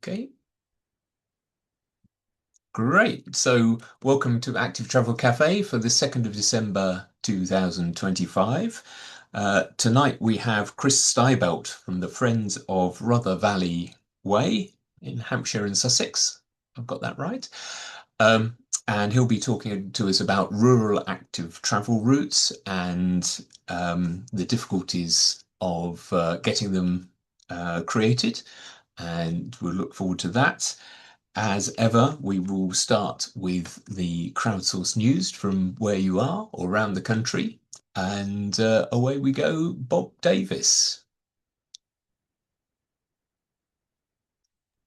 Okay, great. So, welcome to Active Travel Cafe for the 2nd of December 2025. Tonight we have Chris Steibelt from the Friends of Rother Valley Way in Hampshire and Sussex. I've got that right. Um, and he'll be talking to us about rural active travel routes and the difficulties of getting them created. And we'll look forward to that. As ever, we will start with the crowdsourced news from where you are or around the country. And away we go, Bob Davis.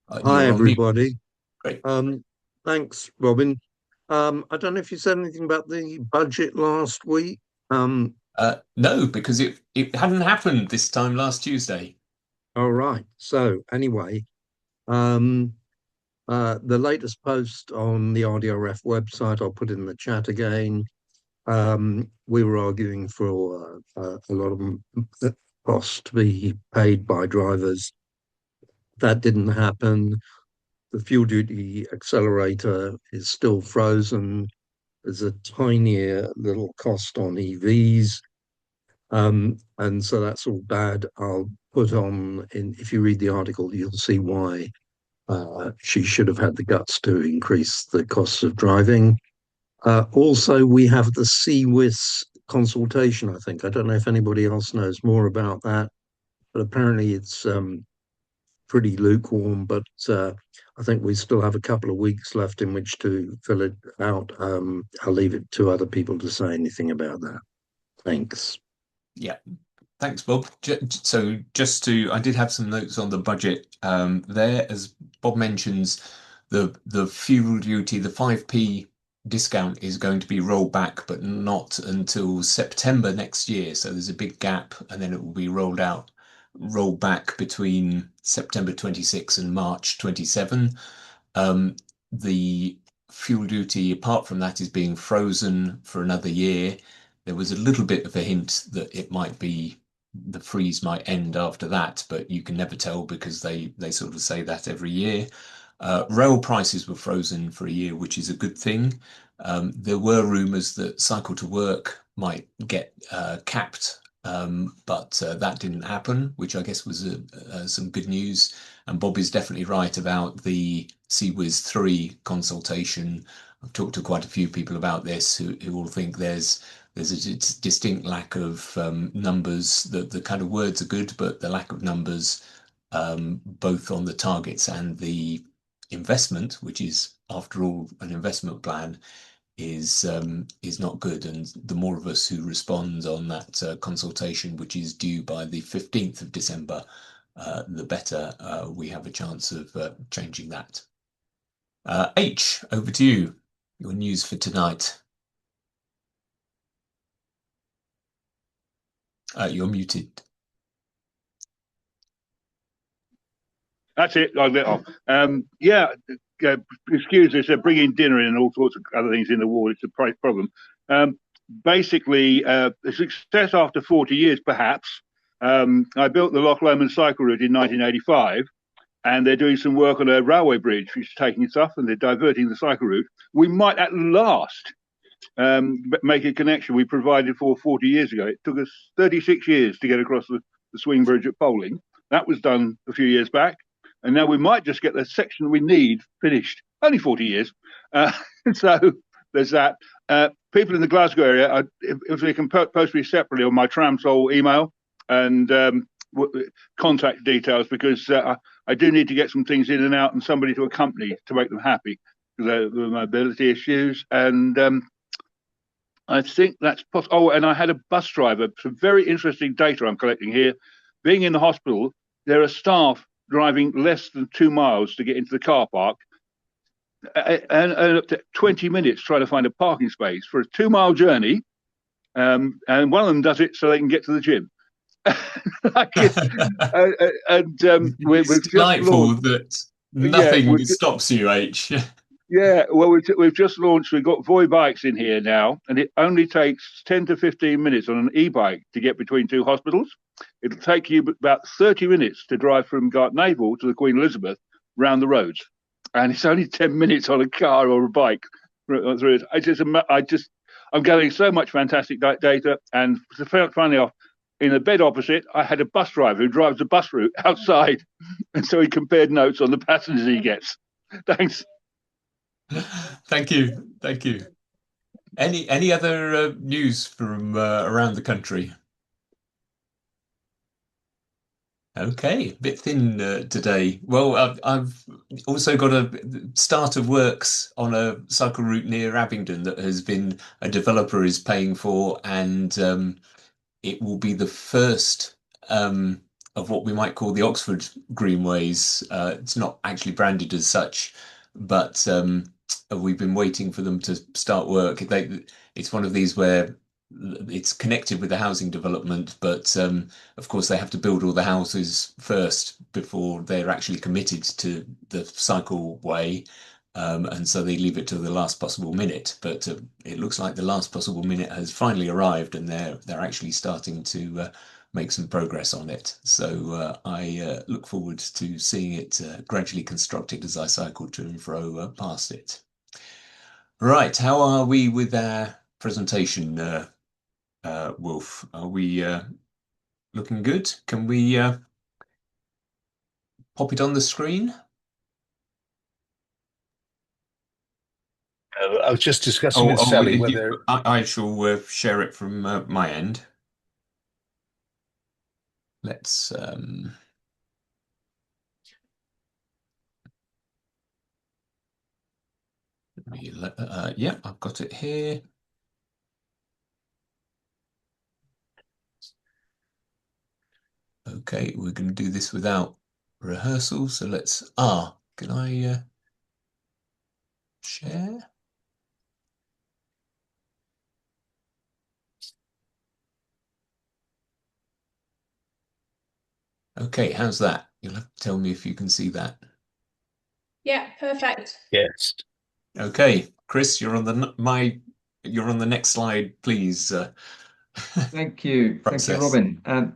Hi, You're on mute. everybody. Great. Um, Thanks, Robin. I don't know if you said anything about the budget last week. Um, No, because it hadn't happened this time last Tuesday. all right. So anyway, um, the latest post on the RDRF website, I'll put in the chat again. We were arguing for a lot of costs to be paid by drivers. That didn't happen. The fuel duty accelerator is still frozen. There's a tiny little cost on EVs. And so that's all bad. I'll put on, if you read the article, you'll see why she should have had the guts to increase the costs of driving. Also, we have the CWIS consultation, I think. I don't know if anybody else knows more about that, but apparently it's pretty lukewarm. But I think we still have a couple of weeks left in which to fill it out. I'll leave it to other people to say anything about that. Thanks. Yeah. Thanks, Bob. So just to, I did have some notes on the budget there. As Bob mentions, the fuel duty, the 5p discount is going to be rolled back, but not until September next year. So there's a big gap, and then it will be rolled back between September 26 and March 27. Um, the fuel duty, apart from that, is being frozen for another year. There was a little bit of a hint that it might be the freeze might end after that, but you can never tell because they sort of say that every year. Rail prices were frozen for a year, which is a good thing. There were rumours that cycle to work might get capped, but that didn't happen, which I guess was some good news. And Bob is definitely right about the CWIS 3 consultation. I've talked to quite a few people about this who all think there's a distinct lack of numbers. The kind of words are good, but the lack of numbers, both on the targets and the investment, which is after all an investment plan, is not good. And the more of us who respond on that consultation, which is due by the 15th of December, the better we have a chance of changing that. H, over to you. Your news for tonight. You're muted. That's it. I'll let off. Yeah, excuse us. Bringing dinner in and all sorts of other things in the ward. It's a problem. Basically, a success after 40 years, perhaps. I built the Loch Lomond cycle route in 1985, and they're doing some work on a railway bridge, which is taking its off, and they're diverting the cycle route. We might at last make a connection we provided for 40 years ago. It took us 36 years to get across the swing bridge at Poling. That was done a few years back. And now we might just get the section we need finished. Only 40 years. So there's that. People in the Glasgow area, if they can post me separately on my Tramsol email and contact details, because I do need to get some things in and out and somebody to accompany to make them happy, because the mobility issues. And I think that's possible. Oh, and I had a bus driver. Some very interesting data I'm collecting here. Being in the hospital, there are staff driving less than 2 miles to get into the car park, and up to 20 minutes trying to find a parking space for a 2 mile journey. And one of them does it so they can get to the gym. We've It's just delightful launched. that Yeah, nothing stops you, H. yeah. Well, we've just launched. We've got Voy bikes in here now, and it only takes 10 to 15 minutes on an e-bike to get between two hospitals. It'll take you about 30 minutes to drive from Gartnavel to the Queen Elizabeth, round the roads, and it's only 10 minutes on a car or a bike through it. I'm getting so much fantastic data, and finally off. In the bed opposite, I had a bus driver who drives the bus route outside, and so he compared notes on the passengers he gets. Thanks. Thank you. Thank you. Any other news from around the country? Okay, a bit thin today. Well, I've also got a start of works on a cycle route near Abingdon that has been a developer is paying for, and it will be the first of what we might call the Oxford Greenways. It's not actually branded as such, but we've been waiting for them to start work. It's one of these where it's connected with the housing development, but of course they have to build all the houses first before they're actually committed to the cycleway. And so they leave it to the last possible minute. But it looks like the last possible minute has finally arrived, and they're actually starting to make some progress on it. So I look forward to seeing it gradually constructed as I cycle to and fro past it. Right, how are we with our presentation, Wolf? Are we looking good? Can we pop it on the screen? I was just discussing with Sally whether I shall share it from my end. Let's yeah, I've got it here. Okay, we're going to do this without rehearsal, so let's can I share? Okay, how's that? You'll have to tell me if you can see that. Yeah, perfect. yes. Okay, Chris, you're on the next slide, please. Thank you. Thank Process. you, Robin.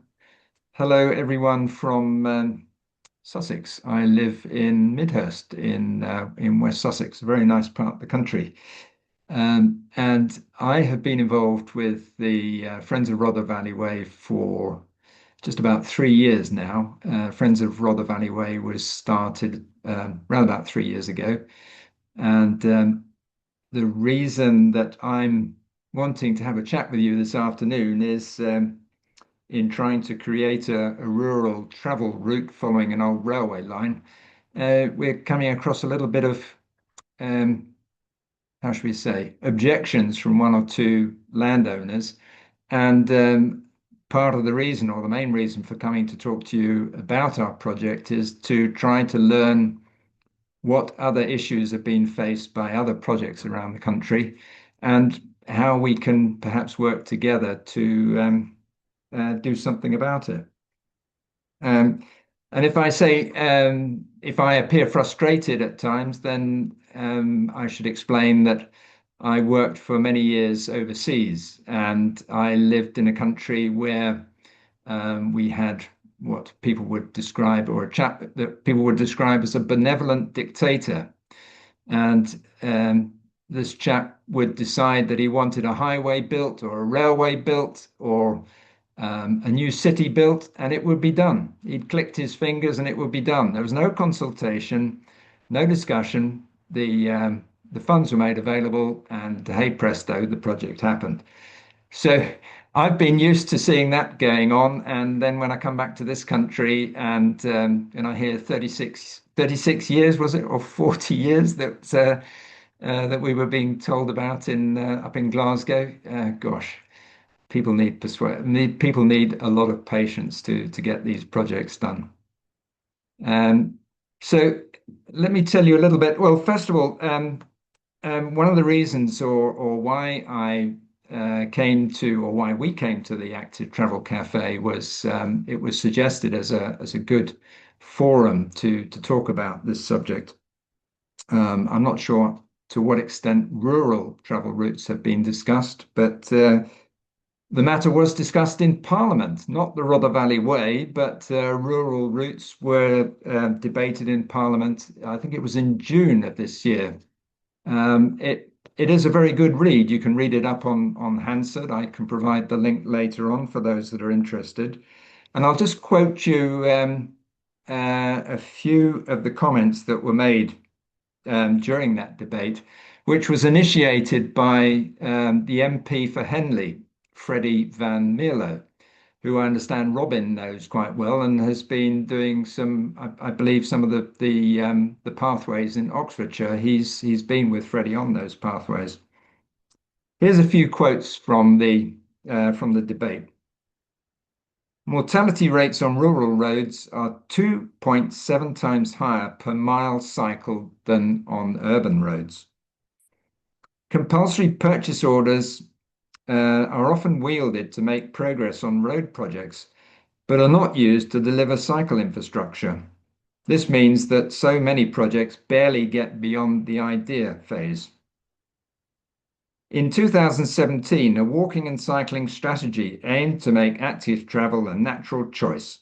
Hello, everyone from Sussex. I live in Midhurst in West Sussex, a very nice part of the country. And I have been involved with the Friends of Rother Valley Way for just about 3 years now. Friends of Rother Valley Way was started around about 3 years ago. And the reason that I'm wanting to have a chat with you this afternoon is in trying to create a rural travel route following an old railway line. We're coming across a little bit of, how should we say, objections from one or two landowners. And part of the reason, or the main reason for coming to talk to you about our project, is to try to learn what other issues have been faced by other projects around the country and how we can perhaps work together to do something about it. And if I say, if I appear frustrated at times, then I should explain that I worked for many years overseas, and I lived in a country where we had what people would describe, or a chap that people would describe as a benevolent dictator. And this chap would decide that he wanted a highway built or a railway built or a new city built, and it would be done. He'd clicked his fingers and it would be done. There was no consultation, no discussion. The funds were made available, and hey presto, the project happened. So I've been used to seeing that going on, and then when I come back to this country and I hear 36 years, was it, or 40 years that we were being told about in up in Glasgow, gosh. People need a lot of patience to get these projects done. So let me tell you a little bit. Well, first of all, one of the reasons or why why we came to the Active Travel Cafe was it was suggested as a good forum to talk about this subject. I'm not sure to what extent rural travel routes have been discussed, but The matter was discussed in Parliament, not the Rother Valley Way, but rural routes were debated in Parliament. I think it was in June of this year. It is a very good read. You can read it up on Hansard. I can provide the link later on for those that are interested. And I'll just quote you a few of the comments that were made during that debate, which was initiated by the MP for Henley, Freddie Van Mierlo, who I understand Robin knows quite well and has been doing some, I believe, some of the pathways in Oxfordshire. He's been with Freddie on those pathways. Here's a few quotes from the debate. Mortality rates on rural roads are 2.7 times higher per mile cycled than on urban roads. Compulsory purchase orders are often wielded to make progress on road projects, but are not used to deliver cycle infrastructure. This means that so many projects barely get beyond the idea phase. In 2017, a walking and cycling strategy aimed to make active travel a natural choice.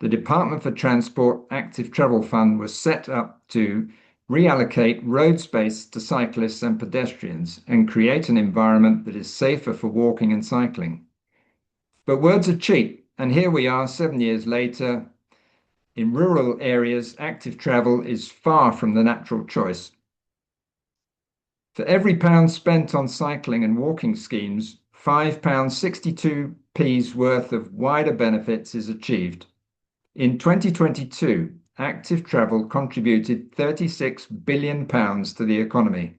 The Department for Transport Active Travel Fund was set up to reallocate road space to cyclists and pedestrians and create an environment that is safer for walking and cycling. But words are cheap, and here we are 7 years later. In rural areas, active travel is far from the natural choice. For every pound spent on cycling and walking schemes, £5.62 worth of wider benefits is achieved. In 2022, active travel contributed £36 billion to the economy.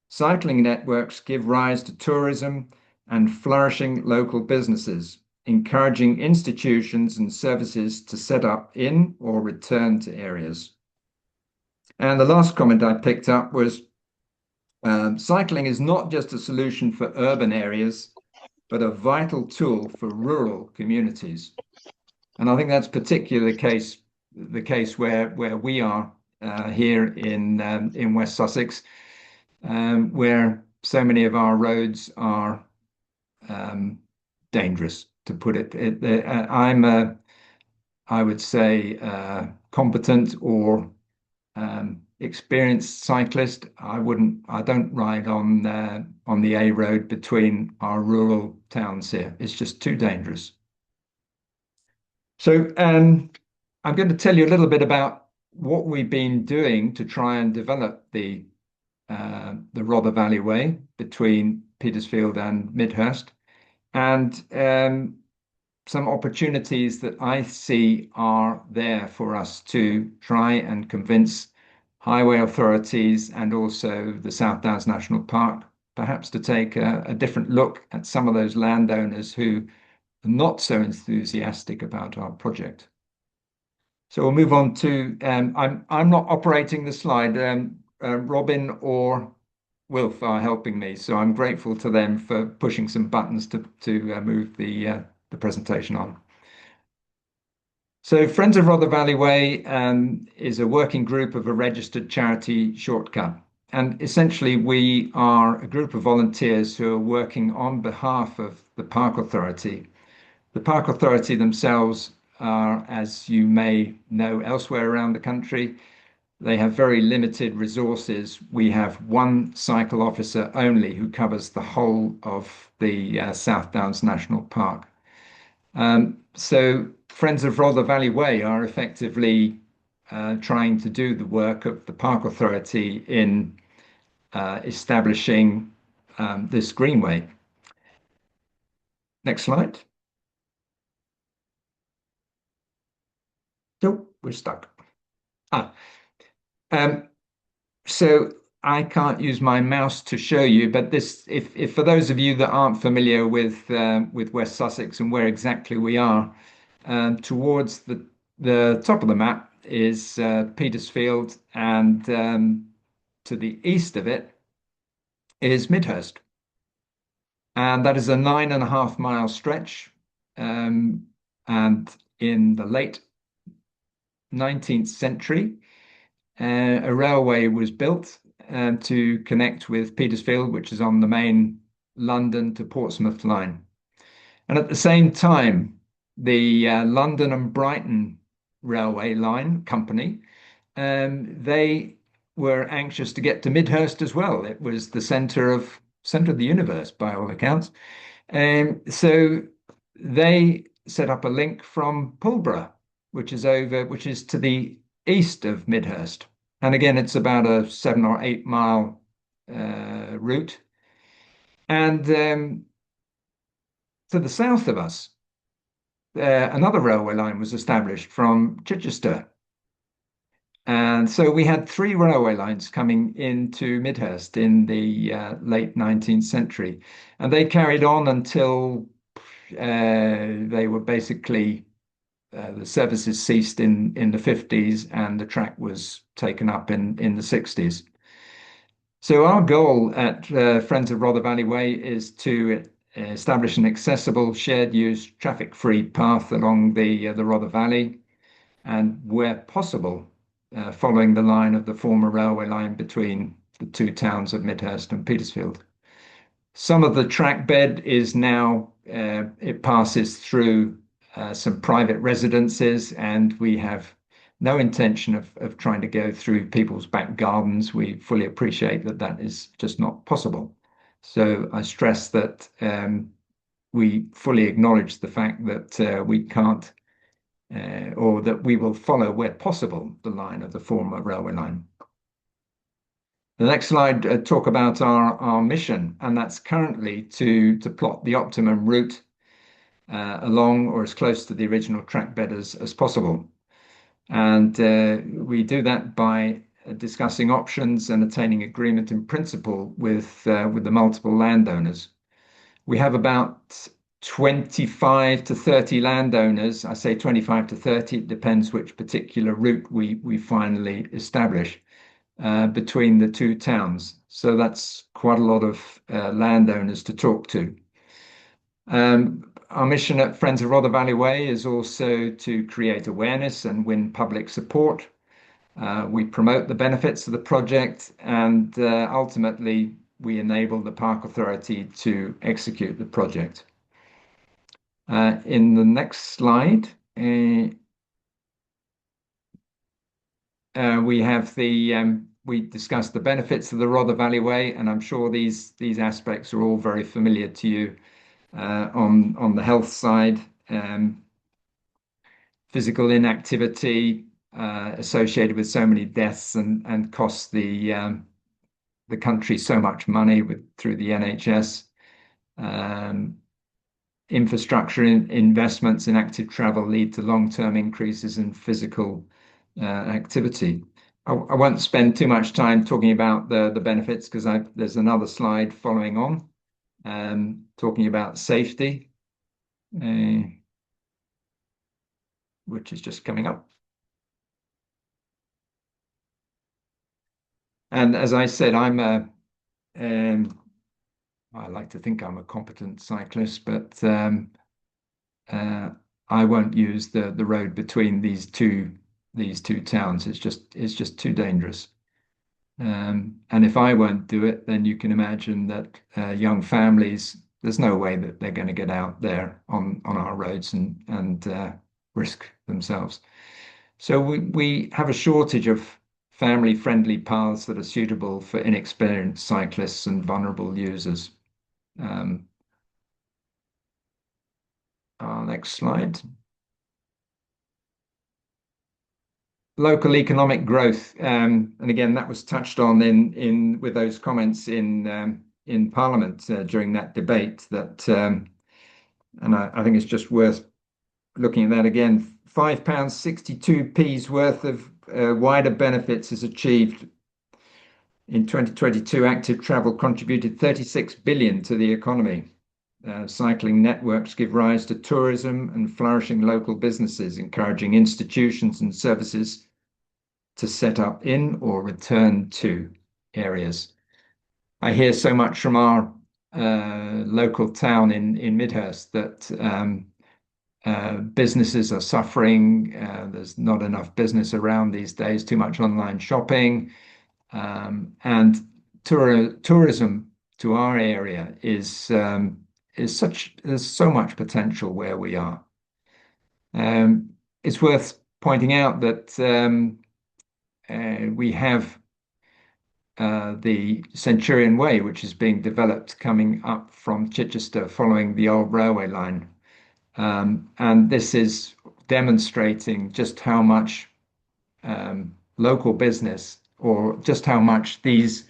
Cycling networks give rise to tourism and flourishing local businesses, encouraging institutions and services to set up in or return to areas. And the last comment I picked up was, cycling is not just a solution for urban areas, but a vital tool for rural communities. And I think that's particularly the case where we are here in West Sussex, where so many of our roads are dangerous, to put it. I'm I would say competent or experienced cyclist. I don't ride on the A road between our rural towns here. It's just too dangerous. So I'm going to tell you a little bit about what we've been doing to try and develop the Rother Valley Way between Petersfield and Midhurst, and some opportunities that I see are there for us to try and convince highway authorities and also the South Downs National Park perhaps to take a different look at some of those landowners who are not so enthusiastic about our project. So we'll move on to, I'm not operating the slide. Robin or Wilf are helping me, so I'm grateful to them for pushing some buttons to move the presentation on. So Friends of Rother Valley Way is a working group of a registered charity Shortcut. And essentially we are a group of volunteers who are working on behalf of the Park Authority. The Park Authority themselves are, as you may know elsewhere around the country, they have very limited resources. We have one cycle officer only who covers the whole of the South Downs National Park. So Friends of Rother Valley Way are effectively trying to do the work of the Park Authority in establishing this greenway. Next slide. Nope, we're stuck. So I can't use my mouse to show you, but this, if for those of you that aren't familiar with West Sussex and where exactly we are, towards the top of the map is Petersfield, and to the east of it is Midhurst, and that is a 9.5 mile stretch, and in the late 19th century. A railway was built to connect with Petersfield, which is on the main London to Portsmouth line. And at the same time, the London and Brighton Railway Line Company, they were anxious to get to Midhurst as well. It was the center of the universe by all accounts. So they set up a link from Pulborough, which is to the east of Midhurst. And again, it's about a 7 or 8 mile route. And to the south of us, another railway line was established from Chichester. And so we had 3 railway lines coming into Midhurst in the late 19th century. And they carried on until they were basically, the services ceased in the 50s and the track was taken up in the 60s. So our goal at Friends of Rother Valley Way is to establish an accessible, shared use, traffic-free path along the Rother Valley, and where possible, following the line of the former railway line between the 2 towns of Midhurst and Petersfield. Some of the track bed is now, it passes through some private residences, and we have no intention of trying to go through people's back gardens. We fully appreciate that that is just not possible. So I stress that we fully acknowledge the fact that we can't, or that we will follow where possible the line of the former railway line. The next slide talk about our mission, and that's currently to plot the optimum route along or as close to the original track bed as possible. And we do that by discussing options and attaining agreement in principle with the multiple landowners. We have about 25 to 30 landowners. I say 25 to 30, it depends which particular route we finally establish between the 2 towns. So that's quite a lot of landowners to talk to. Our mission at Friends of Rother Valley Way is also to create awareness and win public support. We promote the benefits of the project, and ultimately we enable the Park Authority to execute the project. In the next slide, we have we discussed the benefits of the Rother Valley Way, and I'm sure these aspects are all very familiar to you. On the health side, physical inactivity associated with so many deaths and costs the country so much money through the NHS. Infrastructure investments in active travel lead to long-term increases in physical activity. I won't spend too much time talking about the benefits, because there's another slide following on. Talking about safety, which is just coming up. And as I said, I like to think I'm a competent cyclist, but I won't use the road between these two towns. It's just too dangerous. And if I won't do it, then you can imagine that young families, there's no way that they're going to get out there on our roads and risk themselves. So we have a shortage of family-friendly paths that are suitable for inexperienced cyclists and vulnerable users. Our next slide. Local economic growth, and again that was touched on in with those comments in Parliament during that debate. That and I think it's just worth looking at that again. £5.62 worth of wider benefits is achieved in 2022. Active travel contributed 36 billion to the economy. Cycling networks give rise to tourism and flourishing local businesses, encouraging institutions and services to set up in or return to areas. I hear so much from our local town in Midhurst that businesses are suffering. There's not enough business around these days, too much online shopping, and tourism to our area is there's so much potential where we are. It's worth pointing out that we have the Centurion Way, which is being developed coming up from Chichester following the old railway line. And this is demonstrating just how much local business, or just how much these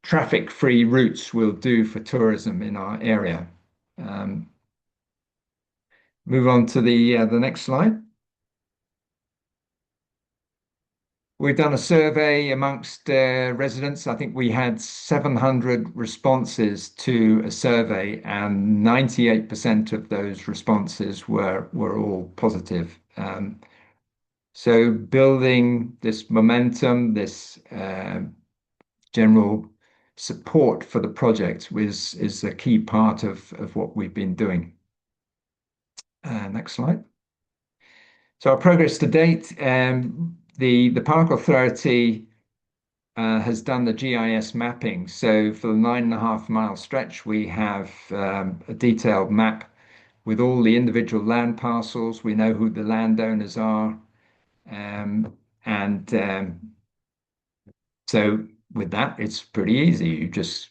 traffic-free routes will do for tourism in our area. Move on to the next slide. We've done a survey amongst residents. I think we had 700 responses to a survey, and 98% of those responses were all positive. So building this momentum, this general support for the project is a key part of what we've been doing. Next slide. So our progress to date, the Park Authority has done the GIS mapping. So for the 9.5-mile stretch, we have a detailed map with all the individual land parcels. We know who the landowners are. So with that, it's pretty easy. You just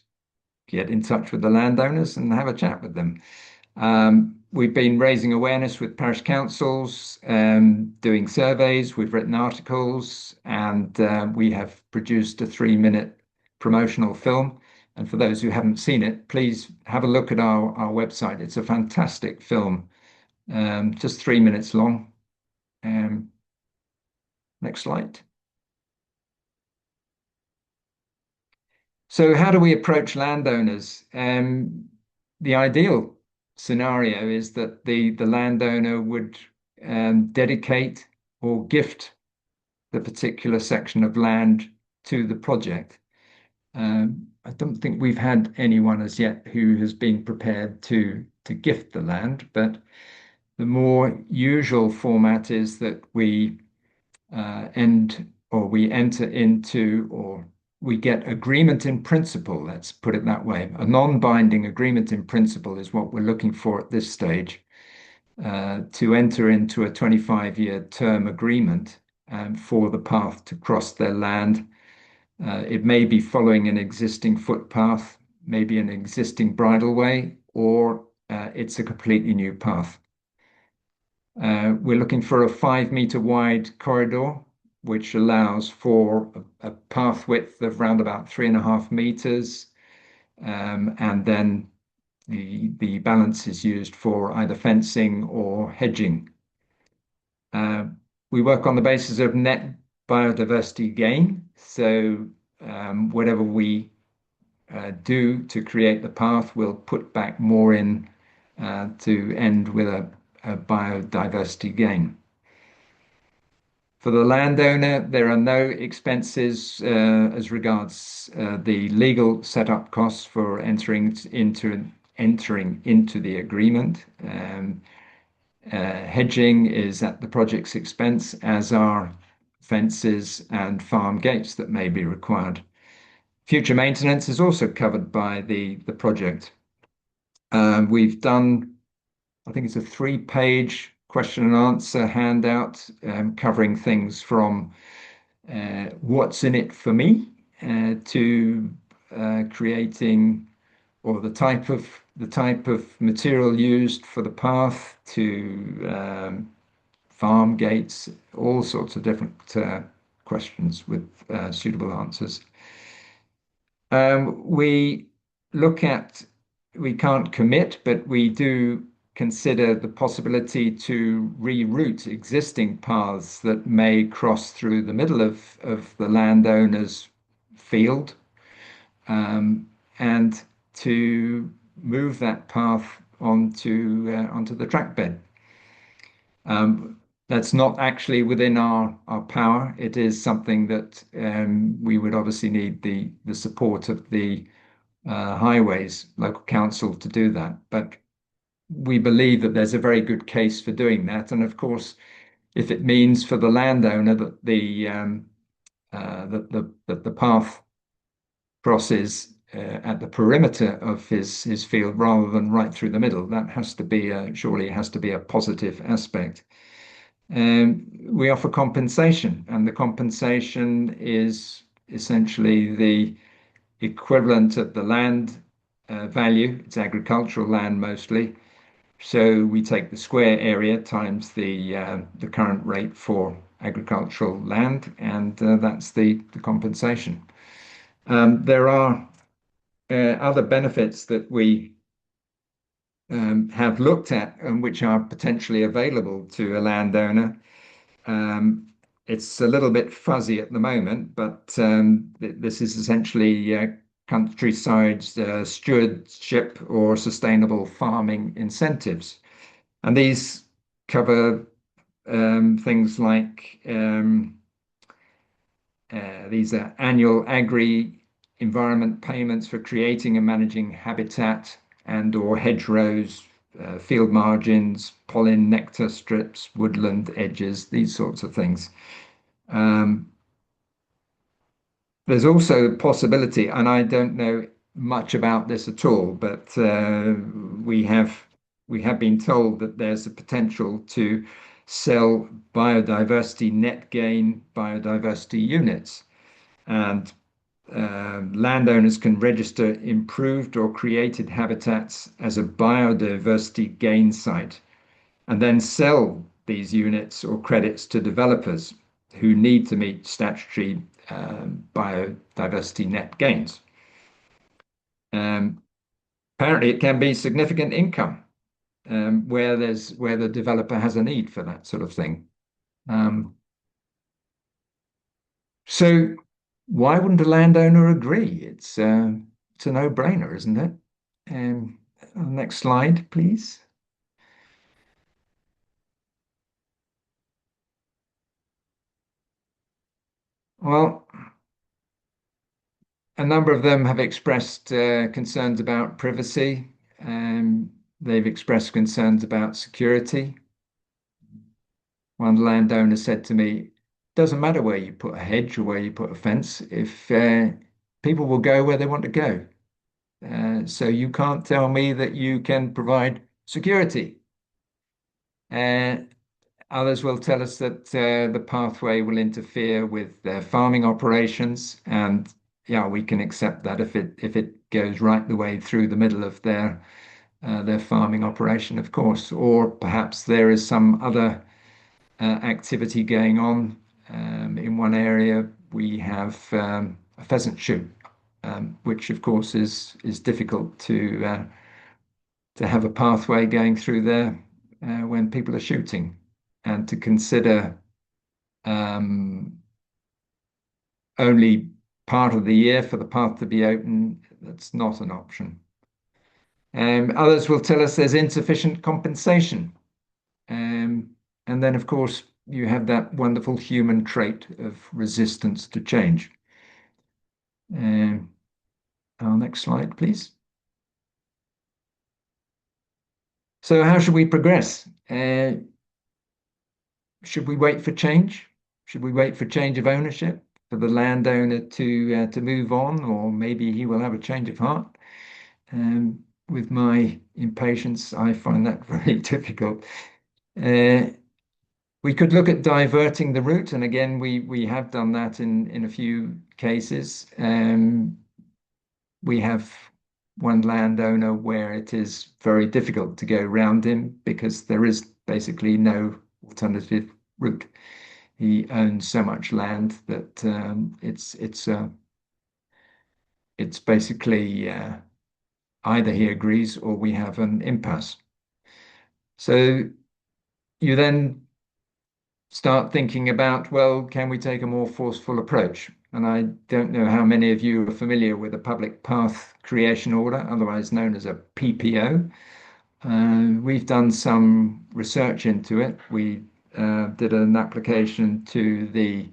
get in touch with the landowners and have a chat with them. We've been raising awareness with parish councils, doing surveys, we've written articles, and we have produced a 3-minute promotional film. And for those who haven't seen it, please have a look at our website. It's a fantastic film, just 3 minutes long. Next slide. So how do we approach landowners? The ideal scenario is that the landowner would dedicate or gift the particular section of land to the project. I don't think we've had anyone as yet who has been prepared to gift the land, but the more usual format is that we enter into, or we get agreement in principle, let's put it that way. A non-binding agreement in principle is what we're looking for at this stage, to enter into a 25-year term agreement for the path to cross their land. It may be following an existing footpath, maybe an existing bridleway, or it's a completely new path. We're looking for a 5-meter wide corridor, which allows for a path width of around about 3.5 meters. And then the balance is used for either fencing or hedging. We work on the basis of net biodiversity gain. So whatever we do to create the path, we'll put back more in to end with a biodiversity gain. For the landowner, there are no expenses as regards the legal setup costs for entering into the agreement. Hedging is at the project's expense, as are fences and farm gates that may be required. Future maintenance is also covered by the project. We've done, I think it's a 3-page question and answer handout covering things from what's in it for me to creating, or the type of material used for the path, to farm gates, all sorts of different questions with suitable answers. We can't commit, but we do consider the possibility to reroute existing paths that may cross through the middle of the landowner's field, and to move that path onto the track bed. That's not actually within our power. It is something that we would obviously need the support of the highways local council to do that, but we believe that there's a very good case for doing that. And of course, if it means for the landowner that the path crosses at the perimeter of his field rather than right through the middle. That has to be surely it has to be a positive aspect. We offer compensation, and the compensation is essentially the equivalent of the land value. It's agricultural land mostly. So we take the square area times the current rate for agricultural land, and that's the compensation. There are other benefits that we have looked at and which are potentially available to a landowner. It's a little bit fuzzy at the moment, but this is essentially countryside stewardship or sustainable farming incentives. And these cover things like these are annual agri-environment payments for creating and managing habitat and or hedgerows, field margins, pollen nectar strips, woodland edges, these sorts of things. There's also a possibility, and I don't know much about this at all, but we have been told that there's a potential to sell biodiversity net gain biodiversity units, and landowners can register improved or created habitats as a biodiversity gain site and then sell these units or credits to developers who need to meet statutory biodiversity net gains. Apparently, it can be significant income where the developer has a need for that sort of thing. So why wouldn't a landowner agree? It's a no-brainer, isn't it? Next slide, please. Well, a number of them have expressed concerns about privacy. They've expressed concerns about security. One landowner said to me, doesn't matter where you put a hedge or where you put a fence, if people will go where they want to go. So you can't tell me that you can provide security. Others will tell us that the pathway will interfere with their farming operations, and yeah, we can accept that if it goes right the way through the middle of their farming operation, of course. Or perhaps there is some other activity going on. In one area, we have a pheasant shoot, which of course is difficult to have a pathway going through there when people are shooting, and to consider only part of the year for the path to be open, that's not an option. Others will tell us there's insufficient compensation. And then, of course, you have that wonderful human trait of resistance to change. Our next slide, please. So how should we progress? Should we wait for change? Should we wait for change of ownership for the landowner to move on, or maybe he will have a change of heart? With my impatience, I find that very difficult. We could look at diverting the route, and again, we have done that in a few cases. We have one landowner where it is very difficult to go around him because there is basically no alternative route. He owns so much land that it's basically either he agrees or we have an impasse. So you then start thinking about, well, can we take a more forceful approach? And I don't know how many of you are familiar with a public path creation order, otherwise known as a PPO. We've done some research into it. We did an application to the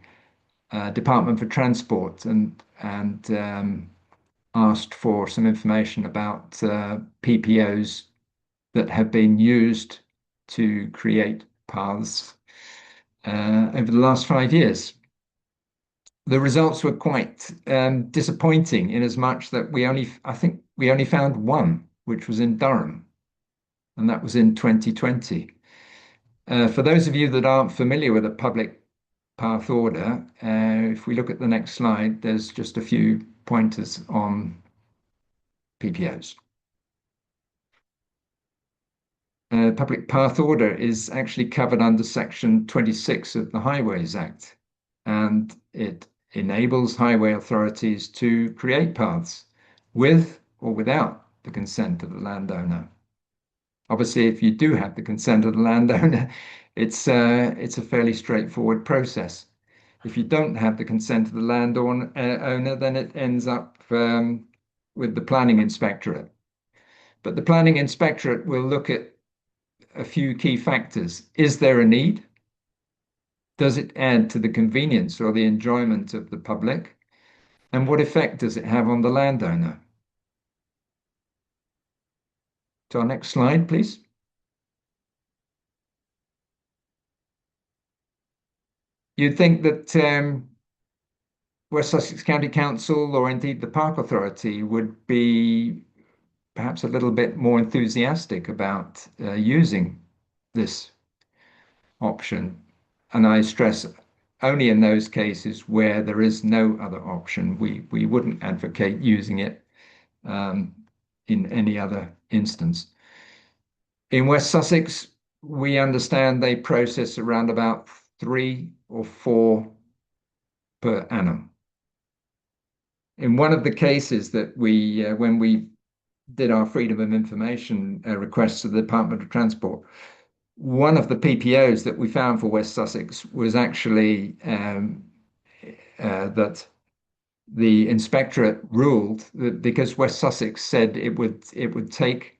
Department for Transport and asked for some information about PPOs that have been used to create paths over the last 5 years. the results were quite disappointing in as much that I think we only found one, which was in Durham, and that was in 2020. For those of you that aren't familiar with a public path order, if we look at the next slide, there's just a few pointers on PPOs. Public path order is actually covered under Section 26 of the Highways Act, and it enables highway authorities to create paths with or without the consent of the landowner. Obviously, if you do have the consent of the landowner, it's a fairly straightforward process. If you don't have the consent of the landowner, then it ends up with the planning inspectorate. But the planning inspectorate will look at a few key factors. Is there a need? Does it add to the convenience or the enjoyment of the public? And what effect does it have on the landowner? To our next slide, please. You'd think that West Sussex County Council, or indeed the Park Authority, would be perhaps a little bit more enthusiastic about using this option. And I stress only in those cases where there is no other option. We wouldn't advocate using it in any other instance. In West Sussex, we understand they process around about 3 or 4 per annum. In one of the cases that when we did our Freedom of Information requests to the Department of Transport, one of the PPOs that we found for West Sussex was actually that the inspectorate ruled that because West Sussex said it would take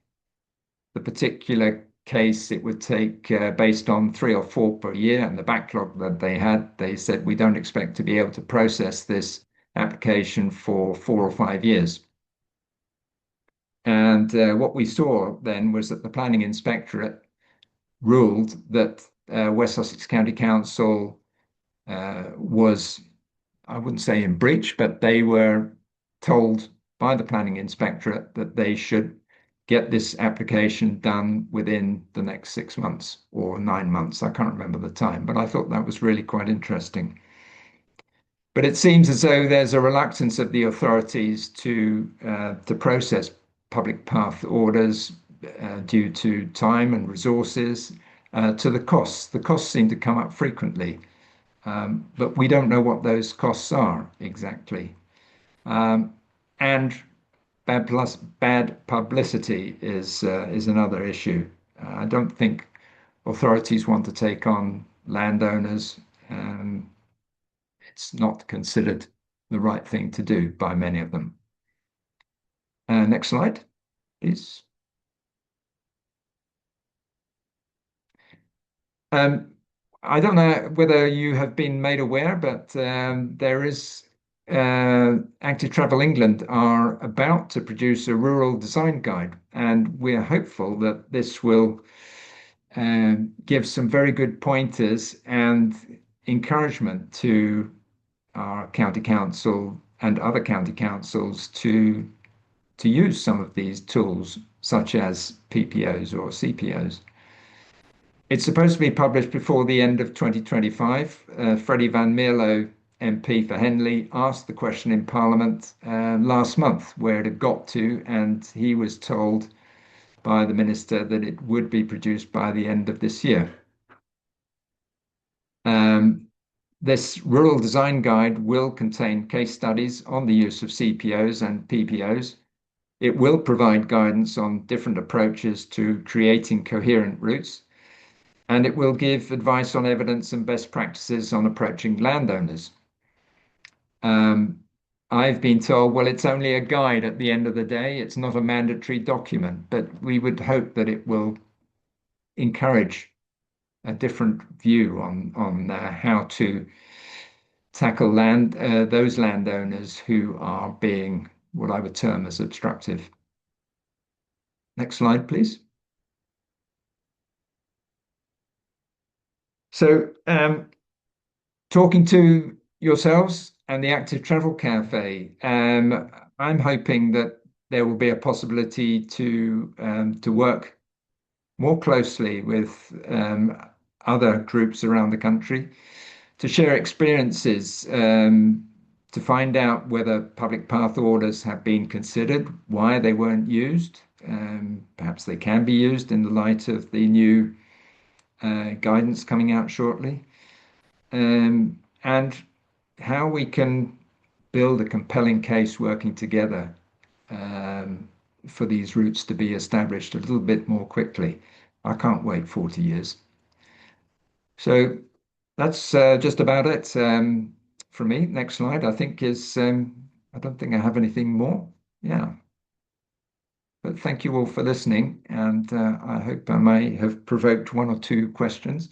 the particular case, it would take based on 3 or 4 per year and the backlog that they had, they said we don't expect to be able to process this application for 4 or 5 years. And what we saw then was that the planning inspectorate ruled that West Sussex County Council was, I wouldn't say in breach, but they were told by the planning inspectorate that they should get this application done within the next 6 months or 9 months. I can't remember the time, but I thought that was really quite interesting. But it seems as though there's a reluctance of the authorities to process public path orders due to time and resources, to the costs. The costs seem to come up frequently, but we don't know what those costs are exactly. And bad publicity is another issue. I don't think authorities want to take on landowners. It's not considered the right thing to do by many of them. Next slide, please. I don't know whether you have been made aware, but there is Active Travel England are about to produce a rural design guide, and we're hopeful that this will give some very good pointers and encouragement to our county council and other county councils to use some of these tools, such as PPOs or CPOs. It's supposed to be published before the end of 2025. Freddie Van Mierlo, MP for Henley, asked the question in Parliament last month where it had got to, and he was told by the Minister that it would be produced by the end of this year. This Rural Design Guide will contain case studies on the use of CPOs and PPOs. It will provide guidance on different approaches to creating coherent routes, and it will give advice on evidence and best practices on approaching landowners. I've been told, well, it's only a guide at the end of the day. It's not a mandatory document, but we would hope that it will encourage a different view on how to tackle those landowners who are being what I would term as obstructive. Next slide, please. So talking to yourselves and the Active Travel Cafe. I'm hoping that there will be a possibility to work more closely with other groups around the country to share experiences, to find out whether public path orders have been considered, why they weren't used. Perhaps they can be used in the light of the new guidance coming out shortly, and how we can build a compelling case working together for these routes to be established a little bit more quickly. I can't wait 40 years. So that's just about it from me. Next slide, I think, is I don't think I have anything more. Yeah. But thank you all for listening, and I hope I may have provoked one or two questions.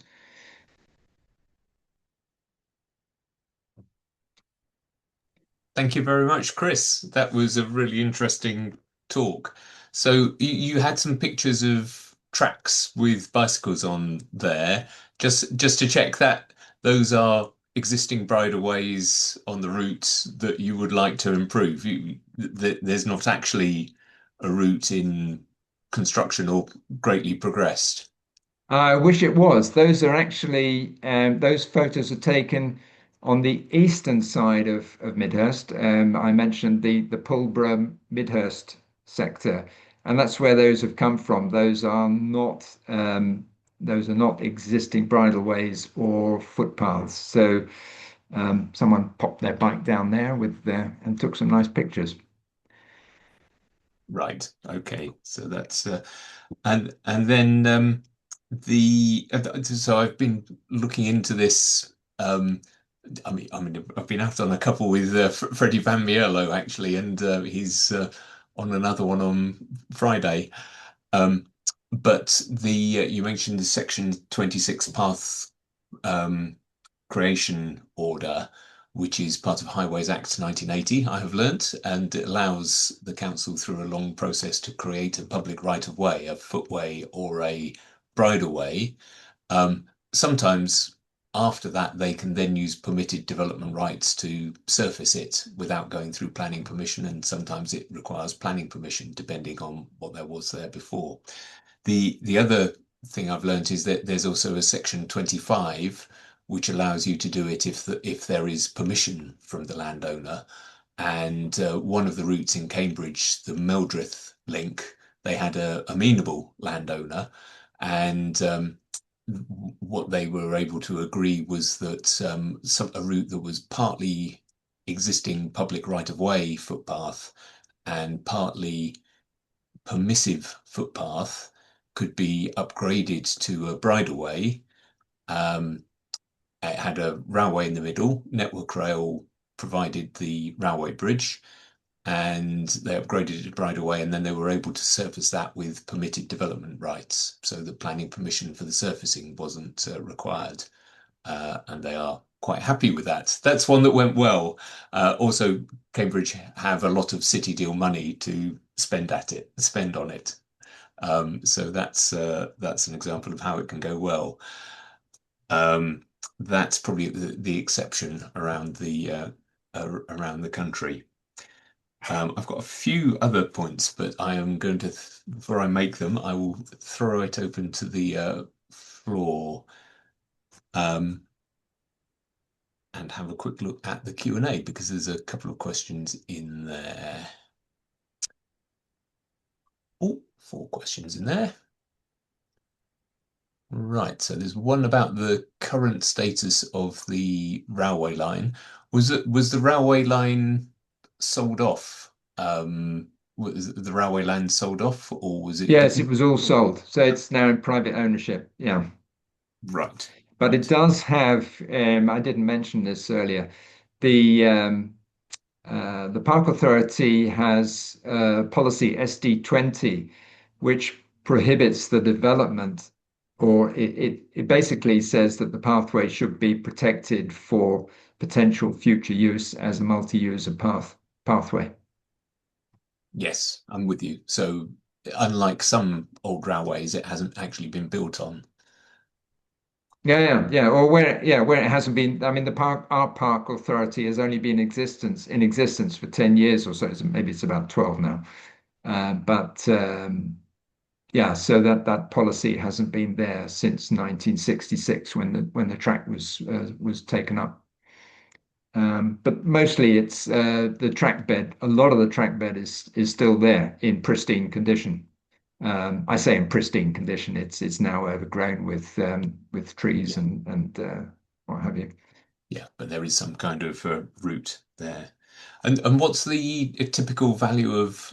Thank you very much, Chris. That was a really interesting talk. So you had some pictures of tracks with bicycles on there. Just to check that those are existing bridleways on the routes that you would like to improve. There's not actually a route in construction or greatly progressed. I wish it was. Those are actually those photos are taken on the eastern side of Midhurst. I mentioned the Pulborough Midhurst sector, and that's where those have come from. Those are not existing bridleways or footpaths. So someone popped their bike down there and took some nice pictures. Right. Okay. So that's and then so I've been looking into this. I've been out on a couple with Freddie Van Mierlo actually, and he's on another one on Friday. Um, but you mentioned the Section 26 path um, creation order, which is part of Highways Act 1980, I have learnt, and it allows the council through a long process to create a public right of way, a footway or a bridleway. Sometimes after that, they can then use permitted development rights to surface it without going through planning permission, and sometimes it requires planning permission depending on what there was there before. The other thing I've learned is that there's also a section 25 which allows you to do it if there is permission from the landowner. And one of the routes in Cambridge, the Meldreth link, they had a amenable landowner, and what they were able to agree was that a route that was partly existing public right of way footpath and partly permissive footpath could be upgraded to a bridleway. It had a railway in the middle. Network Rail provided the railway bridge, and they upgraded it to bridleway, and then they were able to surface that with permitted development rights, so the planning permission for the surfacing wasn't required, and they are quite happy with that. That's one that went well. Also, Cambridge have a lot of city deal money to spend on it. So that's an example of how it can go well. That's probably the exception around the country. I've got a few other points, but I am going to, before I make them, I will throw it open to the floor and have a quick look at the Q&A because there's a couple of questions in there. Oh, 4 questions in there. Right, so there's one about the current status of the railway line. Was the railway line sold off? Was the railway line sold off, or was it? Yes, it was all sold. So it's now in private ownership. Yeah. Right. But it does have, I didn't mention this earlier, the Park Authority has policy SD20, which prohibits the development, or it basically says that the pathway should be protected for potential future use as a multi-user pathway. Yes, I'm with you. So unlike some old railways, it hasn't actually been built on. Yeah. Or where it hasn't been. I mean, our park authority has only been in existence for 10 years or so. So maybe it's about 12 now. But yeah, so that policy hasn't been there since 1966 when the track was taken up. But mostly it's the track bed. A lot of the track bed is still there in pristine condition. I say in pristine condition. It's now overgrown with trees Yeah. and what have you. Yeah, but there is some kind of route there. And what's the typical value of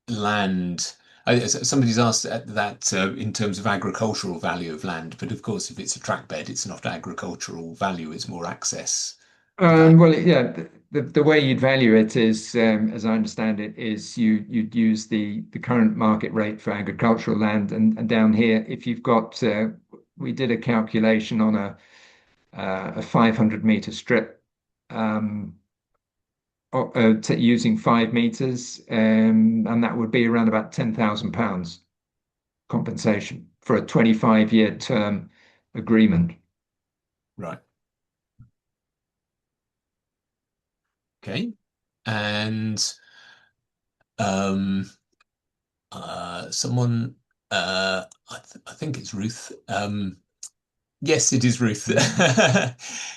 land? Somebody's asked that in terms of agricultural value of land, but of course, if it's a track bed, it's not agricultural value, it's more access value. Well, yeah, the way you'd value it is, as I understand it, is you'd use the current market rate for agricultural land, and down here, if you've got, we did a calculation on a 500-meter strip, um, using 5 meters, and that would be around about £10,000 compensation for a 25-year term agreement. Right. Okay. And um, someone, I think it's Ruth. Yes, it is Ruth.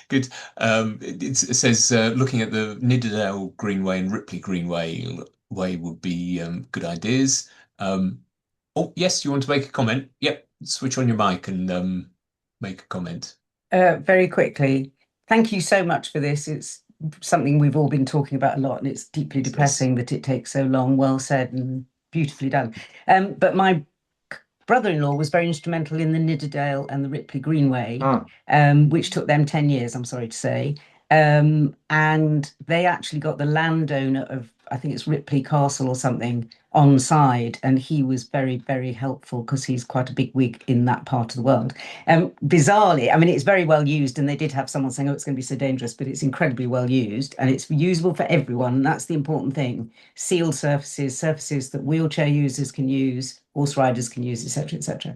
Good. It says looking at the Nidderdale Greenway and Ripley Greenway would be good ideas. Oh, yes, you want to make a comment? Yep, switch on your mic and make a comment. Very quickly, thank you so much for this. It's something we've all been talking about a lot, and it's deeply Yes. depressing that it takes so long. Well said and beautifully done. But my brother-in-law was very instrumental in the Nidderdale and the Ripley Greenway, which took them 10 years, I'm sorry to say. And they actually got the landowner of, I think it's Ripley Castle or something, on side, and he was very, very helpful because he's quite a big wig in that part of the world. Bizarrely, I mean, it's very well used, and they did have someone saying, oh, it's going to be so dangerous, but it's incredibly well used, and it's usable for everyone, and that's the important thing. Sealed surfaces that wheelchair users can use, horse riders can use, etc., etc.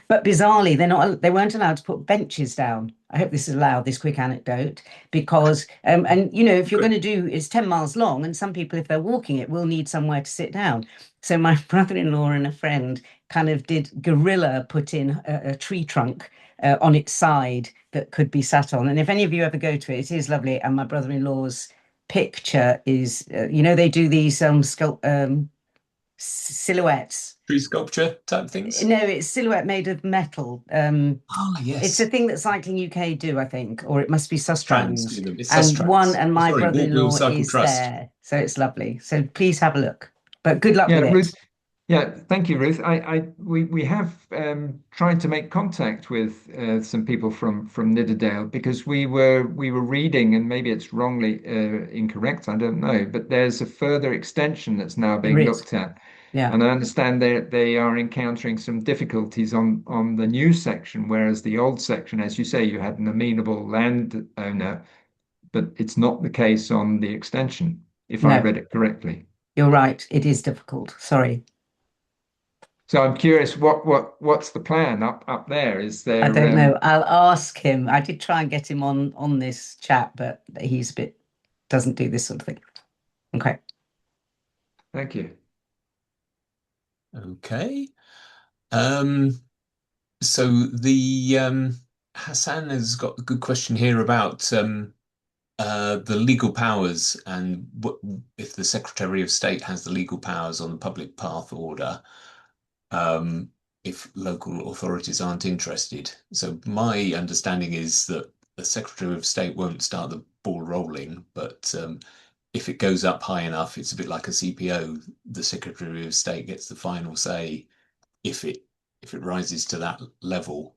But bizarrely, they weren't allowed to put benches down. I hope this is allowed, this quick anecdote, because and you know, if you're going to do, it's 10 miles long, and some people, if they're walking it, will need somewhere to sit down. So my brother-in-law and a friend kind of did guerrilla put in a tree trunk on its side that could be sat on. And if any of you ever go to it, it is lovely. And my brother-in-law's picture is, you know, they do these silhouettes. Tree sculpture type things? No, it's silhouette made of metal. Yes. It's a thing that Cycling UK do, I think, or it must be Trans Sustrans. do them. It's And Sustrans. my Sorry, Walk Wheel brother-in-law Cycle is Trust. there, so it's lovely. So please have a look. But good luck Yeah, with Ruth. it. Yeah, thank you, Ruth. We have tried to make contact with some people from Nidderdale because we were reading, and maybe it's wrongly incorrect, I don't know, but there's a further extension that's now There being is. looked at. Yeah. And I understand they are encountering some difficulties on the new section, whereas the old section, as you say, you had an amenable landowner, but it's not the case on the extension, if I No, read it correctly. you're right. It is difficult. Sorry. So I'm curious, what's the plan up there? Is I there? don't know. I'll ask him. I did try and get him on this chat, but he's a bit doesn't do this sort of thing. Okay. Thank you. Okay. So the Hassan has got a good question here about the legal powers and what if the Secretary of State has the legal powers on the public path order, if local authorities aren't interested. So my understanding is that the Secretary of State won't start the ball rolling, but if it goes up high enough, it's a bit like a CPO. The Secretary of State gets the final say if it rises to that level.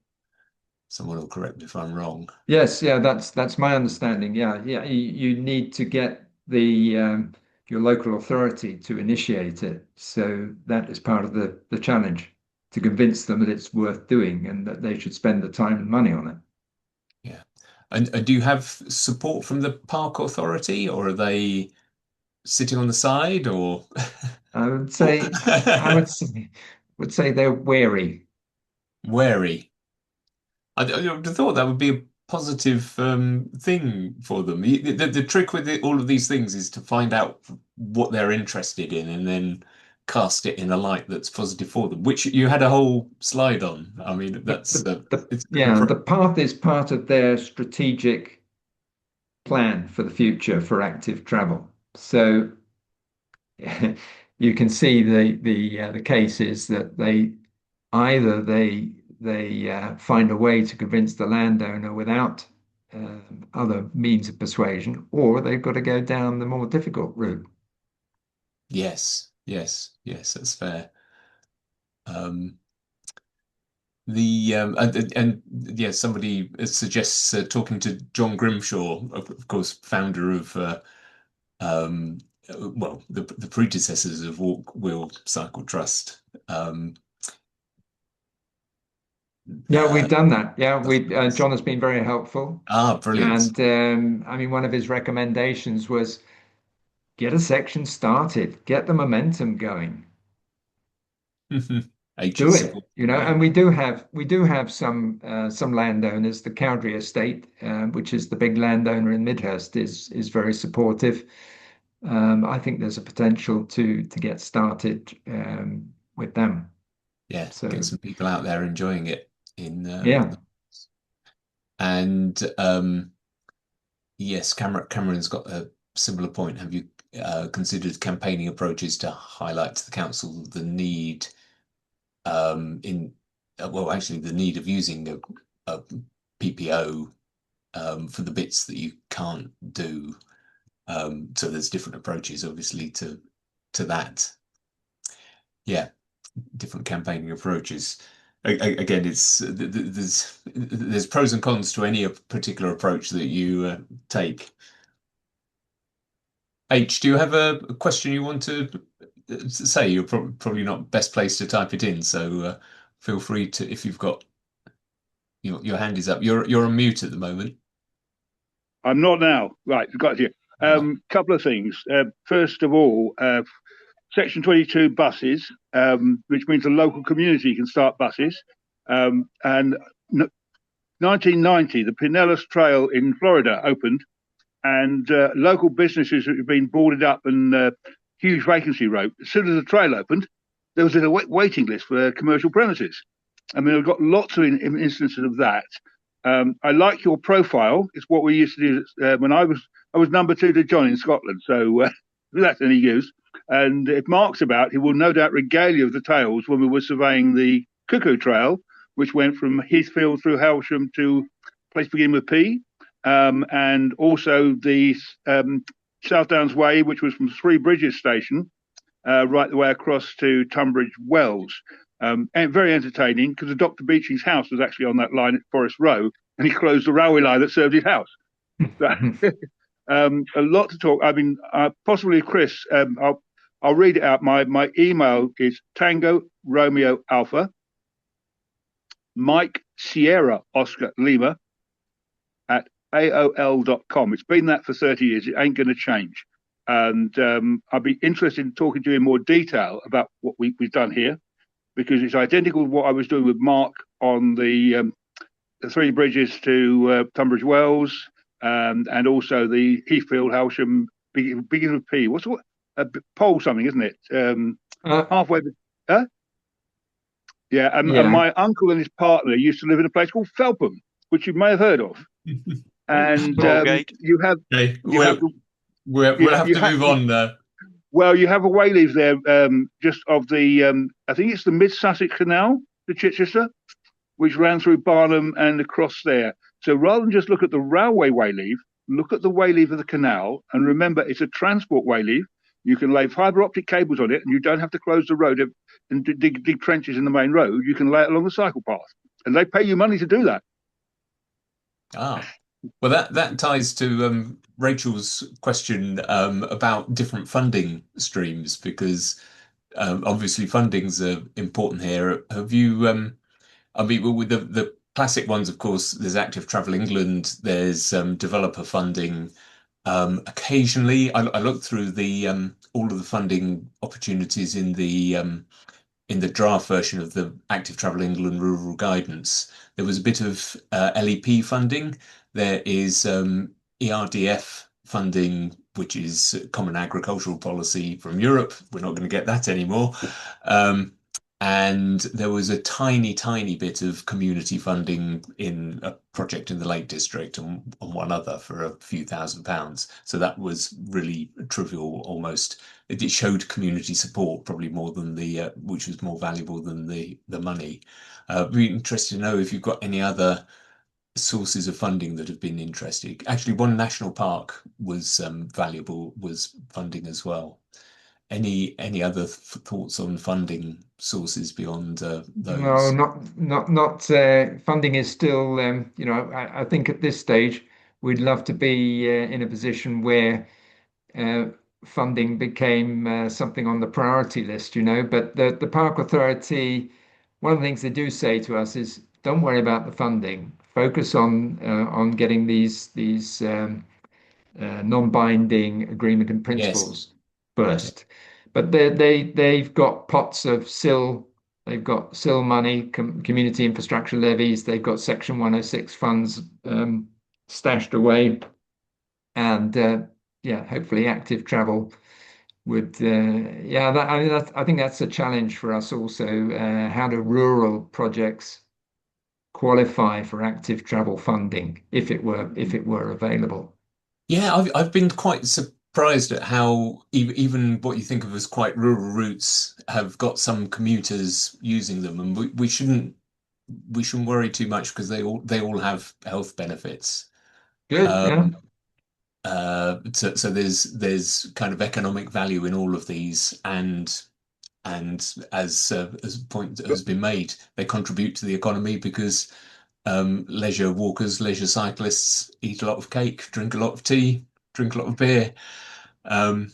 Someone will correct me if I'm wrong. Yes, yeah, that's my understanding. Yeah. You need to get the your local authority to initiate it. So that is part of the challenge to convince them that it's worth doing and that they should spend the time and money on it. Yeah. And do you have support from the park authority, or are they sitting on the side, or I would say I would say they're wary. wary? I thought that would be a positive thing for them. The trick with all of these things is to find out what they're interested in and then cast it in a light that's positive for them, which you had a whole slide on. I mean, that's it's an Yeah, the path is part of their strategic plan for the future for active travel. So you can see the case is that either they find a way to convince the landowner without other means of persuasion, or they've got to go down the more difficult route. yes, yes, that's fair. And yeah, somebody suggests talking to John Grimshaw, of course, founder of um, well, the predecessors of Walk Wheel Cycle Trust. Yeah, we've done that. Yeah, we John has been very helpful. Brilliant. And I mean, one of his recommendations was get a section started, get the momentum going. Do it, Yeah. and we do have some landowners. The Cowdrey estate, which is the big landowner in Midhurst, is very supportive. I think there's a potential to get started with them. Yeah, So get some people out there enjoying it in yeah. And yes, Cameron's got a similar point. Have you considered campaigning approaches to highlight to the council the need well, actually the need of using a PPO for the bits that you can't do. So there's different approaches, obviously, to that. Yeah, different campaigning approaches. Again, there's pros and cons to any particular approach that you take. H, do you have a question you want to say? You're probably not best placed to type it in, so feel free to if you've got your hand is up. You're on mute at the moment. I'm not now. Right, got you. Couple of things. First of all, Section 22 buses, which means the local community can start buses. And 1990, the Pinellas Trail in Florida opened, and local businesses have been boarded up and huge vacancy rate. As soon as the trail opened, there was a waiting list for commercial premises. I mean, I've got lots of instances of that. I like your profile. It's what we used to do when I was number 2 to John in Scotland. So that's any use. And if Mark's about, he will no doubt regale you of the tales when we were surveying the Cuckoo Trail, which went from Heathfield through Helsham to a place beginning with P, and also the South Downs Way, which was from Three Bridges Station right the way across to Tunbridge Wells. And very entertaining because the Dr. Beeching's house was actually on that line at Forest Row, and he closed the railway line that served his house. A lot to talk. I mean, possibly Chris. I'll read it out. My email is Tango Romeo Alpha, Mike Sierra Oscar Lima at AOL.com. It's been that for 30 years. It ain't going to change. And I'd be interested in talking to you in more detail about what we've done here, because it's identical to what I was doing with Mark on the Three Bridges to Tunbridge Wells, and also the Heathfield, Helsham, beginning with P. What's Pole something, isn't it? Halfway. Huh? Yeah, and my uncle and his partner used to live in a place called Felpham, which you may have heard of. And you have. Okay. We'll have to move on there. Well, you have a wayleave there, just of the, I think it's the Mid Sussex Canal to Chichester, which ran through Barnham and across there. So rather than just look at the railway wayleave, look at the wayleave of the canal, and remember it's a transport wayleave. You can lay fibre optic cables on it, and you don't have to close the road and dig trenches in the main road. You can lay it along the cycle path, and they pay you money to do that. Well, that ties to Rachel's question about different funding streams, because obviously funding's important here. Have you? I mean, with the classic ones, of course, there's Active Travel England, there's developer funding. Occasionally, I look through the all of the funding opportunities in the in the draft version of the Active Travel England Rural Guidance, there was a bit of LEP funding. There is ERDF funding, which is Common Agricultural Policy from Europe. We're not going to get that anymore. And there was a tiny, tiny bit of community funding in a project in the Lake District and one other for a few £1,000s. So that was really trivial almost. It showed community support probably more than which was more valuable than the money. I'd be interested to know if you've got any other sources of funding that have been interesting. Actually, one national park was valuable, was funding as well. Any other thoughts on funding sources beyond those? No, not funding is still, I think at this stage we'd love to be in a position where funding became something on the priority list, but the Park Authority, one of the things they do say to us is don't worry about the funding, focus on getting these non-binding agreement and principles first. But they've got pots of SIL, they've got SIL money, community infrastructure levies, they've got Section 106 funds stashed away, and hopefully active travel would I think that's a challenge for us also. How do rural projects qualify for active travel funding if it were available? Yeah, I've been quite surprised at how even what you think of as quite rural routes have got some commuters using them, and we shouldn't worry too much because they all have health benefits. Good. So there's kind of economic value in all of these, and as a point that has been made, they contribute to the economy because leisure walkers, leisure cyclists eat a lot of cake, drink a lot of tea, drink a lot of beer. Can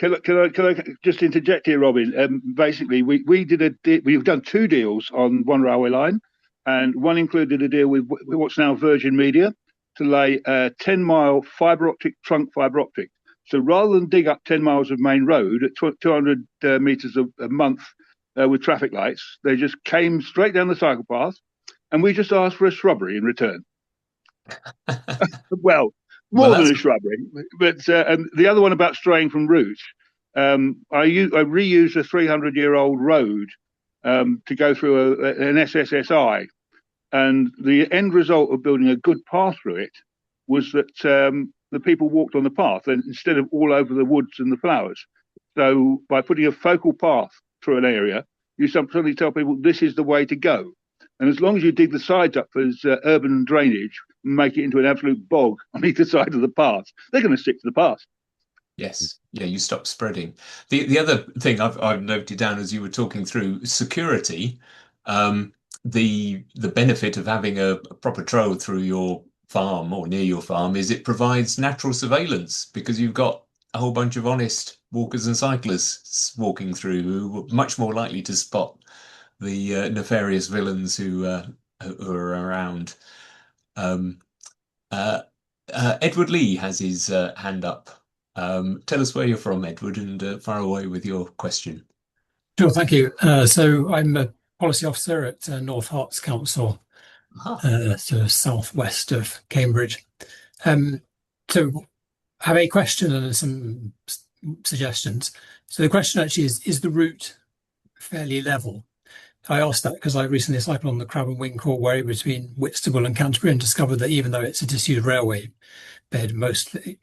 I just interject here, Robin? Basically, we've done 2 deals on one railway line, and one included a deal with what's now Virgin Media to lay a 10-mile trunk fibre optic. So rather than dig up 10 miles of main road at 200 meters a month with traffic lights, they just came straight down the cycle path, and we just asked for a shrubbery in return. Well, more than a shrubbery. But and the other one about straying from route, I reused a 300-year-old road to go through an SSSI, and the end result of building a good path through it was that the people walked on the path and instead of all over the woods and the flowers. So by putting a focal path through an area, you suddenly tell people this is the way to go. And as long as you dig the sides up as urban drainage and make it into an absolute bog on either side of the path, they're going to stick to the path. Yes, yeah, you stop spreading. The other thing I've noted down as you were talking through security, the benefit of having a proper trail through your farm or near your farm is it provides natural surveillance because you've got a whole bunch of honest walkers and cyclists walking through who are much more likely to spot the nefarious villains who are around. Edward Lee has his hand up. Tell us where you're from, Edward, and fire away with your question. Sure, thank you. So I'm a policy officer at North Herts Council, sort of southwest of Cambridge. So I have a question and some suggestions. So the question actually is the route fairly level? I asked that because I recently cycled on the Crab and Wing Causeway between Whitstable and Canterbury and discovered that even though it's a disused railway bed mostly,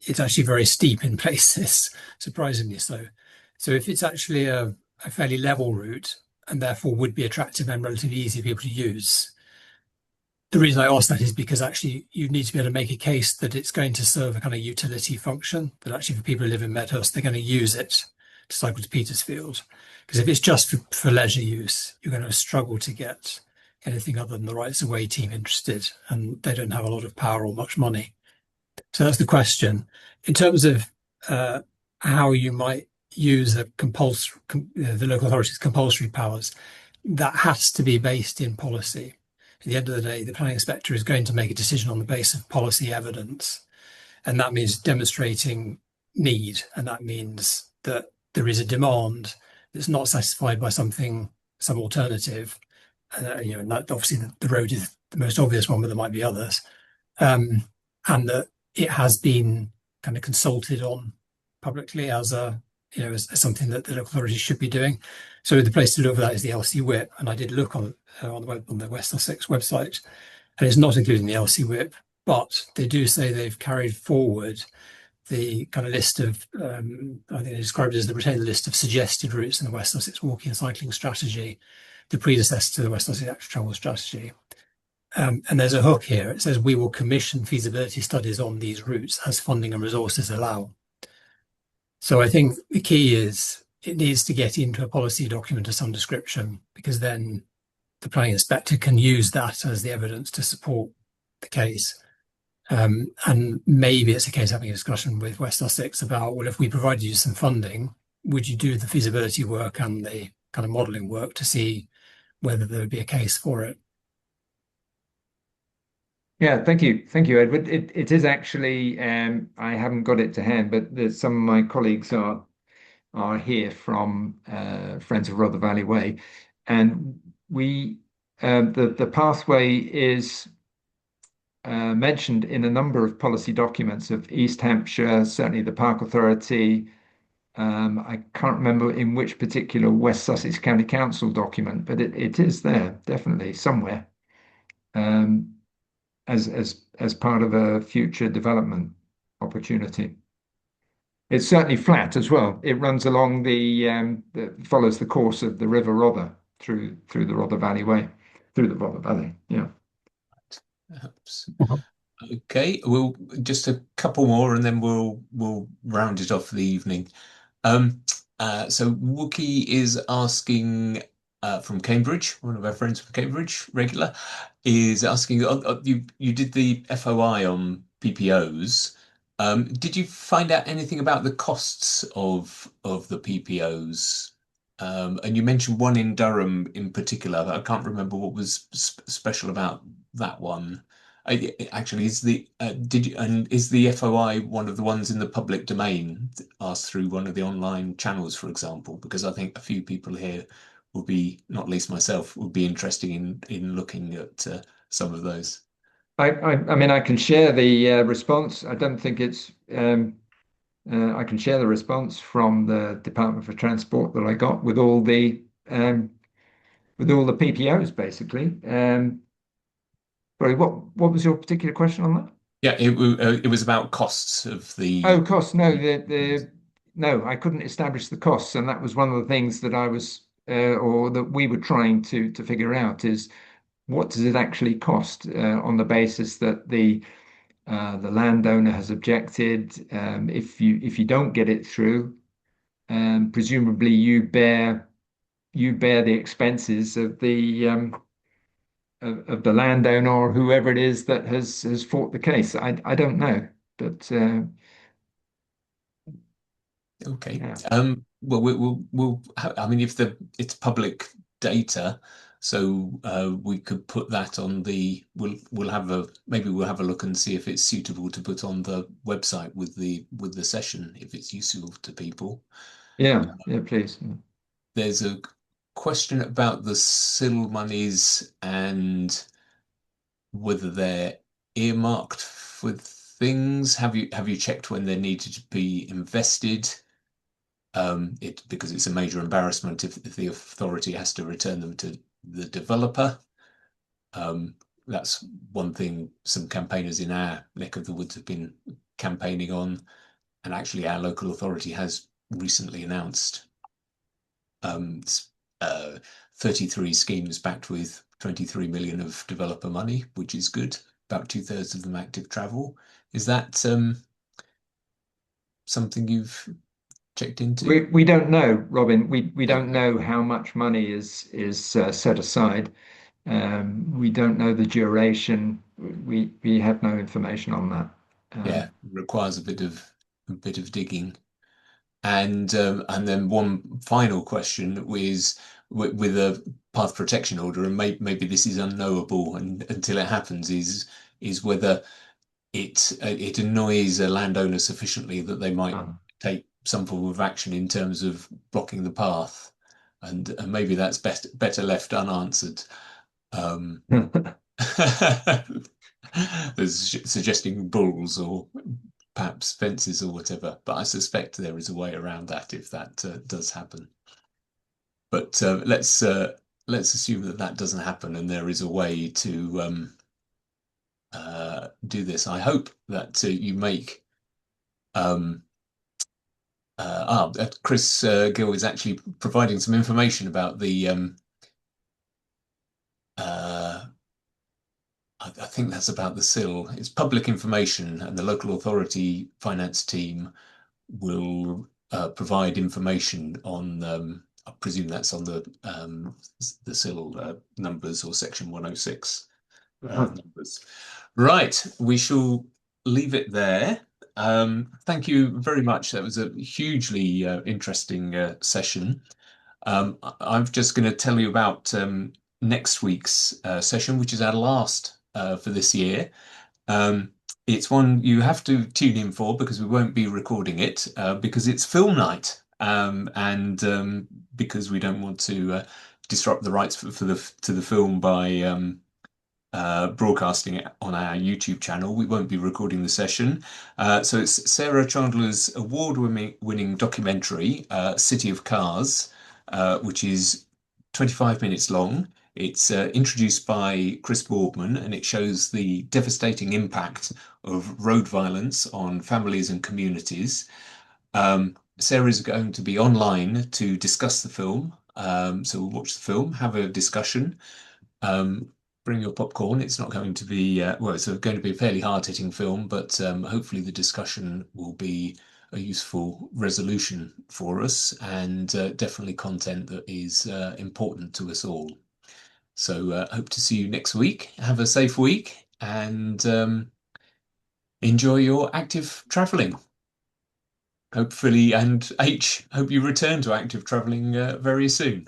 it's actually very steep in places, surprisingly so. So if it's actually a fairly level route and therefore would be attractive and relatively easy for people to use, the reason I ask that is because actually you need to be able to make a case that it's going to serve a kind of utility function, that actually for people who live in Medhurst, they're going to use it to cycle to Petersfield. Because if it's just for leisure use, you're going to struggle to get anything other than the rights of way team interested, and they don't have a lot of power or much money. So that's the question. In terms of how you might use the local authorities' compulsory powers, that has to be based in policy. At the end of the day, the planning inspector is going to make a decision on the basis of policy evidence, and that means demonstrating need, and that means that there is a demand that's not satisfied by some alternative. And that obviously the road is the most obvious one, but there might be others. And that it has been kind of consulted on publicly as as something that the local authorities should be doing. So the place to look for that is the LC WIP, and I did look on the West Sussex website, and it's not including the LC WIP, but they do say they've carried forward the kind of list of, I think they described it as the retained list of suggested routes in the West Sussex walking and cycling strategy, the predecessor to the West Sussex Active Travel strategy. And there's a hook here. It says we will commission feasibility studies on these routes as funding and resources allow. So I think the key is it needs to get into a policy document of some description, because then the planning inspector can use that as the evidence to support the case. And maybe it's a case having a discussion with West Sussex about, well, if we provided you some funding, would you do the feasibility work and the kind of modelling work to see whether there would be a case for it? Yeah, thank you, Edward. It is actually, I haven't got it to hand, but some of my colleagues are here from Friends of Rother Valley Way, and the pathway is mentioned in a number of policy documents of East Hampshire, certainly the Park Authority. I can't remember in which particular West Sussex County Council document, but it is there definitely somewhere. As part of a future development opportunity. It's certainly flat as well. It runs along follows the course of the River Rother through the Rother Valley Way, through the Rother Valley. Yeah. Perhaps. Okay, we'll just a couple more and then we'll round it off for the evening. So Wookie is asking from Cambridge, one of our friends from Cambridge, regular, is asking, you did the FOI on PPOs. Did you find out anything about the costs of the PPOs? And you mentioned one in Durham in particular, but I can't remember what was special about that one. Actually, is the FOI one of the ones in the public domain asked through one of the online channels, for example? Because I think a few people here will be, not least myself, would be interested in looking at some of those. I mean, I can share the response. I don't think it's. I can share the response from the Department for Transport that I got with all the PPOs basically. Sorry, what was your particular question on that? Yeah, it was about costs of the. Oh, costs. No, no, I couldn't establish the costs, and that was one of the things that I was or that we were trying to figure out is what does it actually cost on the basis that the landowner has objected. If you don't get it through, presumably you bear the expenses of the landowner or whoever it is that has fought the case. I don't know, but okay. Yeah. We'll I mean, if it's public data, so we could put that on we'll have a look and see if it's suitable to put on the website with the session, if it's useful to people. Yeah, please. There's a question about the SIL monies and whether they're earmarked for things. Have you checked when they're needed to be invested? Because it's a major embarrassment if the authority has to return them to the developer. That's one thing some campaigners in our neck of the woods have been campaigning on, and actually our local authority has recently announced 33 schemes backed with 23 million of developer money, which is good. About 2/3 of them active travel. Is that something you've checked into? We don't know, Robin. We don't know how much money is set aside. We don't know the duration. We have no information on that. Yeah, requires a bit of digging. And then one final question was with a path protection order, and maybe this is unknowable until it happens, is whether it annoys a landowner sufficiently that they might take some form of action in terms of blocking the path. and maybe that's better left unanswered. There's suggesting bulls or perhaps fences or whatever, but I suspect there is a way around that if that does happen. But let's assume that that doesn't happen and there is a way to do this. I hope that you make Chris Gill is actually providing some information about the I think that's about the SIL. It's public information, and the local authority finance team will provide information on. I presume that's on the SIL numbers or Section 106 numbers. Right, we shall leave it there. Thank you very much. That was a hugely interesting session. I'm just going to tell you about next week's session, which is our last for this year. It's one you have to tune in for because we won't be recording it because it's film night and because we don't want to disrupt the rights to the film by broadcasting it on our YouTube channel. We won't be recording the session. So it's Sarah Chandler's award-winning documentary, City of Cars, which is 25 minutes long. It's introduced by Chris Boardman, and it shows the devastating impact of road violence on families and communities. Sarah is going to be online to discuss the film. So we'll watch the film, have a discussion. Bring your popcorn. It's not going to be, well, it's going to be a fairly hard-hitting film, but hopefully the discussion will be a useful resolution for us and definitely content that is important to us all. So hope to see you next week. Have a safe week and enjoy your active travelling. Hopefully, and H, hope you return to active travelling very soon.